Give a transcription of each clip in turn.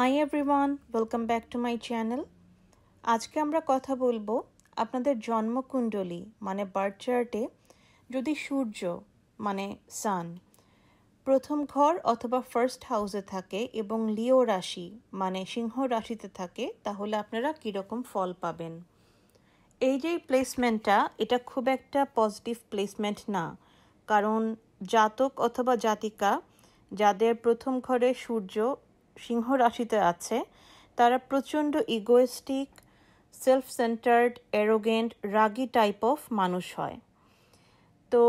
Hi everyone, welcome back to my channel. আজকে আমরা কথা বলবো আপনাদের জন্মকুণ্ডলী মানে বার্থ চার্টে যদি সূর্য মানে সান প্রথম ঘর অথবা ফার্স্ট হাউসে থাকে এবং লিও রাশি মানে সিংহ রাশিতে থাকে, তাহলে আপনারা কীরকম ফল পাবেন। এই যে প্লেসমেন্টটা, এটা খুব একটা পজিটিভ প্লেসমেন্ট না, কারণ জাতক অথবা জাতিকা যাদের প্রথম ঘরে সূর্য সিংহ রাশিতে আছে তারা প্রচণ্ড egoistic, self centred, arrogant, ragi type of মানুষ হয়। তো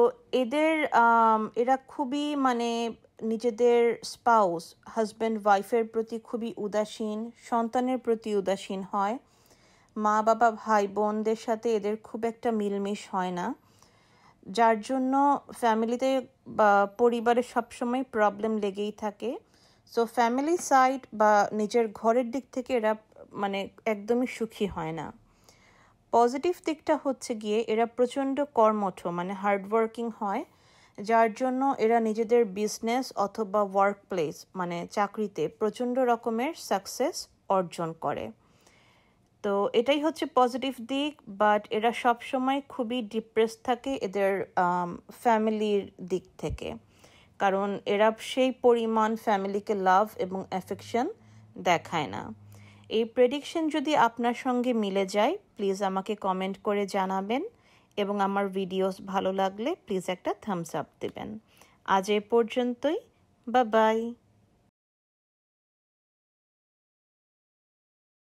এরা খুবই নিজেদের স্পাউস, হাজব্যান্ড ওয়াইফের প্রতি খুবই উদাসীন, সন্তানের প্রতি উদাসীন হয়, মা বাবা ভাই বোনদের সাথে এদের খুব একটা মিলমিশ হয় না, যার জন্য ফ্যামিলিতে বা পরিবারে সবসময় প্রবলেম লেগেই থাকে। সো ফ্যামিলি সাইড বা নিজের ঘরের দিক থেকে এরা একদমই সুখী হয় না। পজিটিভ দিকটা হচ্ছে গিয়ে এরা প্রচণ্ড কর্মঠ হার্ডওয়ার্কিং হয়, যার জন্য এরা নিজেদের বিজনেস অথবা ওয়ার্ক প্লেস চাকরিতে প্রচণ্ড রকমের সাকসেস অর্জন করে। তো এটাই হচ্ছে পজিটিভ দিক, বাট এরা সবসময় খুবই ডিপ্রেস থাকে এদের ফ্যামিলির দিক থেকে, কারণ এরা সেই পরিমাণ ফ্যামিলিকে লাভ এবং অ্যাফেকশন দেখায় না। এই প্রেডিকশন যদি আপনার সঙ্গে মিলে যায়, প্লিজ আমাকে কমেন্ট করে জানাবেন, এবং আমার ভিডিওস ভালো লাগলে প্লিজ একটা থামস আপ দেবেন। আজ এ পর্যন্তই, বাই বাই।